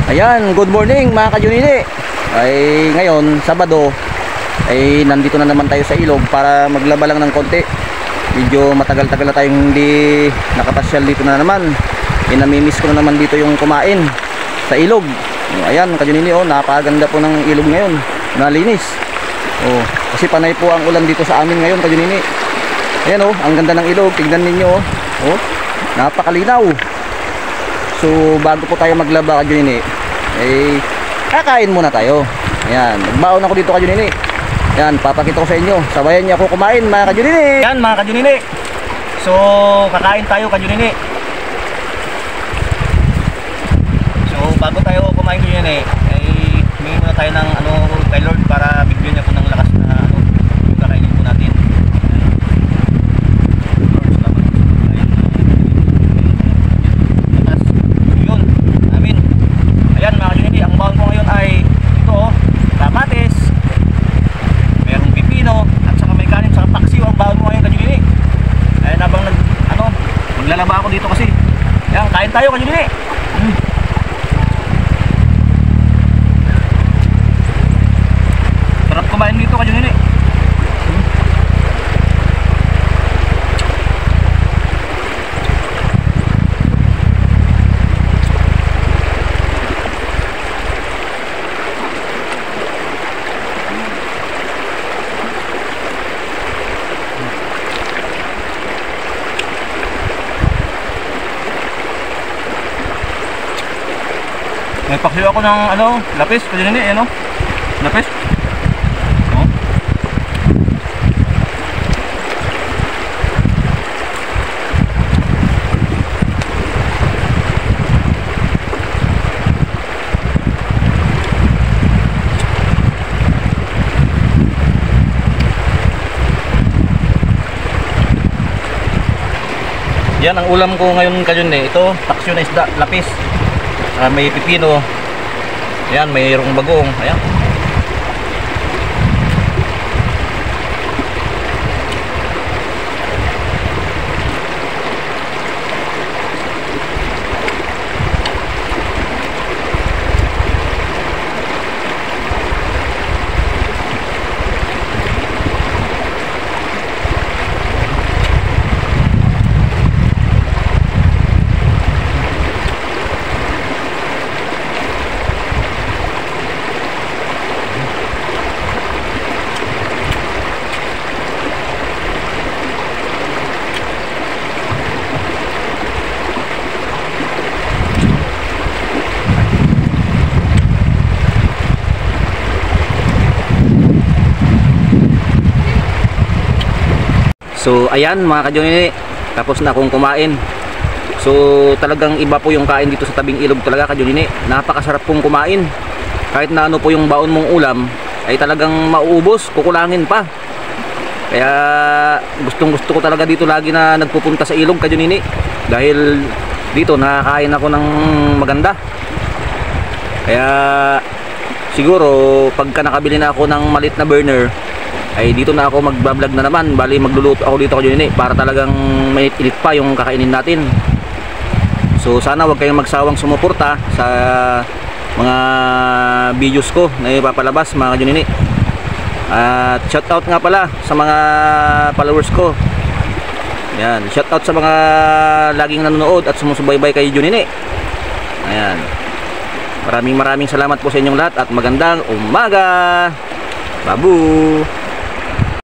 Ayan, good morning mga ka-Junini. Ay ngayon, Sabado, ay nandito na naman tayo sa ilog para maglaba lang ng konti. Medyo matagal-tagal na tayong hindi nakapasyal dito na naman. Namimiss ko na naman dito yung kumain sa ilog. Ayan ka-Junini, oh, napakaganda po ng ilog ngayon. Nalinis. Oh, kasi panay po ang ulan dito sa amin ngayon ka-Junini. Ayan, oh, ang ganda ng ilog. Tingnan ninyo, oh. Oh, napakalinaw. So bago po tayo maglaba ka-Junini, eh kakain muna tayo. Ayan, nagbaon ako dito ka-Junini. Ayan, papakita ko sa inyo. Sabayan niyo ako kumain mga ka-Junini. Ayan mga ka-Junini. So kakain tayo ka-Junini. So bago tayo kumain ka-Junini, eh humingi muna tayo ng ano kay Lord para bigyan niya po ng lakas na ano yung kakainin po natin. Maglalaba ako dito kasi. Yan, kain tayo ka-Junini. Sarap kumain dito ka-Junini. Nagpaksiw ako ng ano, lapis ka-Junini, ano? Lapis. Oh. Yan ang ulam ko ngayon ka-Junini. Ito, paksiw na isda, lapis. May pipino. Ayan, mayroong bagong. Ayan. So ayan mga ka-Junini, tapos na akong kumain. So talagang iba po yung kain dito sa tabing ilog talaga ka-Junini. Napakasarap pong kumain. Kahit na ano po yung baon mong ulam, ay talagang mauubos, kukulangin pa. Kaya gustong gusto ko talaga dito lagi na nagpupunta sa ilog ka-Junini. Dahil dito nakakain ako ng maganda. Kaya siguro pagka nakabili na ako ng maliit na burner, ay dito na ako magbablog na naman. Bali magluluto ako dito ka-Junini para talagang mainit-init pa yung kakainin natin. So sana wag kayong magsawang sumuporta sa mga videos ko na ipapalabas mga ka-Junini. At shoutout nga pala sa mga followers ko. Ayan, shoutout sa mga laging nanonood at sumusubaybay kay Junini. Ayan, maraming salamat po sa inyong lahat at magandang umaga. Babu.